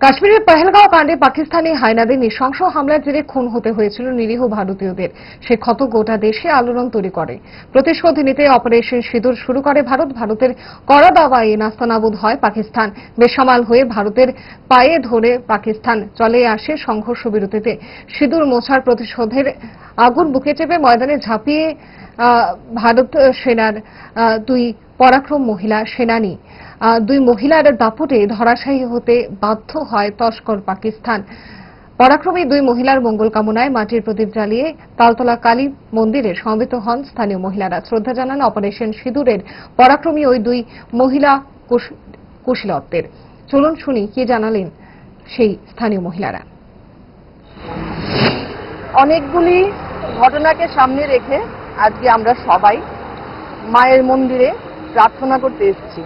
কাশ্মীরের পহেলগাঁও কাণ্ডে পাকিস্তানি হায়নাদের নৃশংস হামলার জেরে খুন হতে হয়েছিল নিরীহ ভারতীয়দের। সে ক্ষত গোটা দেশে আলোড়ন তৈরি করে। প্রতিশোধ নিতে অপারেশন সিঁদুর শুরু করে ভারতের কড়া দাওয়ায় নাস্তানাবুদ হয় পাকিস্তান। বেসামাল হয়ে ভারতের পায়ে ধরে পাকিস্তান চলে আসে সংঘর্ষ বিরতিতে। সিঁদুর মোছার প্রতিশোধের আগুন বুকে চেপে ময়দানে ঝাঁপিয়ে ভারত সেনার দুই পরাক্রম মহিলা সেনানী। দুই মহিলার দাপটে ধরাশায়ী হতে বাধ্য হয় তস্কর পাকিস্তান। পরাক্রমী দুই মহিলার মঙ্গল কামনায় মাটির প্রদীপ জ্বালিয়ে তালতলা কালী মন্দিরে সমবেত হন স্থানীয় মহিলারা। শ্রদ্ধা জানান অপারেশন সিঁদুরের পরাক্রমী ওই দুই মহিলা কুশীলবদের। চলুন শুনি কি জানালেন সেই স্থানীয় মহিলারা। অনেকগুলি ঘটনাকে সামনে রেখে আজকে আমরা সবাই মায়ের মন্দিরে প্রার্থনা করতে এসেছি।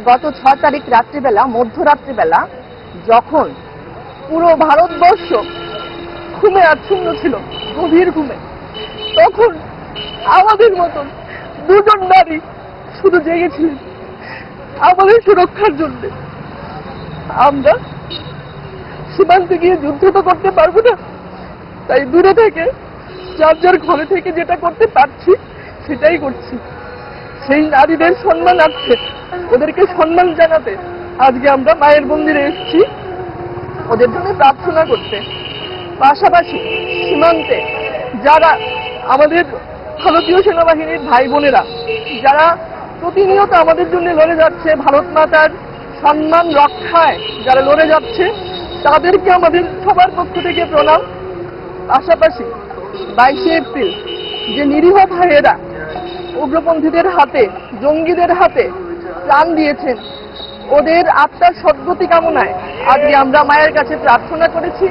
গত 6 তারিখ রাত্রিবেলা, মধ্যরাত্রিবেলা, যখন পুরো ভারতবর্ষ ঘুমে আচ্ছন্ন ছিল, গভীর ঘুমে, তখন আমাদের মতন দুজন নারী শুধু জেগেছিলেন আমাদের সুরক্ষার জন্য। আমরা সীমান্তে গিয়ে যুদ্ধ তো করতে পারবো না, তাই দূরে থেকে যার যার ঘরে থেকে যেটা করতে পারছি সেটাই করছি। সেই নারীদের সম্মানার্থে, ওদেরকে সম্মান জানাতে আজকে আমরা মায়ের মন্দিরে এসেছি ওদের জন্য প্রার্থনা করতে। পাশাপাশি সীমান্তে যারা আমাদের ভারতীয় সেনাবাহিনীর ভাই বোনেরা যারা প্রতিনিয়ত আমাদের জন্য লড়ে যাচ্ছে, ভারত মাতার সম্মান রক্ষায় যারা লড়ে যাচ্ছে, তাদেরকে আমাদের সবার পক্ষ থেকে প্রণাম। পাশাপাশি 22শে এপ্রিল যে নিরীহ ভাইয়েরা উগ্রপন্থীদের হাতে, জঙ্গিদের হাতে প্রাণ দিয়েছেন, ওদের আত্মার সদ্গতি কামনায় আজকে আমরা মায়ের কাছে প্রার্থনা করেছি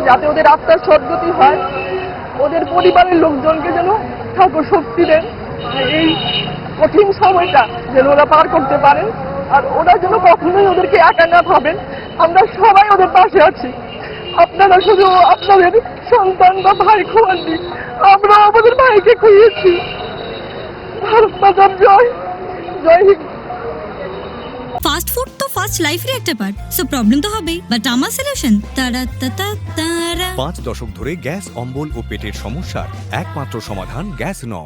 যাতে ওদের আত্মার সদ্গতি হয়। ওদের পরিবারের লোকজনকে যেন ঠাকুর শক্তি দেন, এই কঠিন সময়টা যেন ওরা পার করতে পারেন, আর ওরা যেন কখনোই ওদেরকে একা না ভাবেন। আমরা সবাই ওদের পাশে আছি। আপনারা শুধু আপনাদের সন্তান বা ভাই খোয়াননি, আমরা আমাদের ভাইকে খুঁজেছি। ভারত মাতার জয়, জয় হিন্দ। ফাস্ট ফুড তো ফাস্ট লাইফের একটা পার্ট, সো প্রবলেম তো হবেই, বাট আমার সলিউশন তারা 5 দশক ধরে গ্যাস, অম্বল ও পেটের সমস্যার একমাত্র সমাধান গ্যাস নল।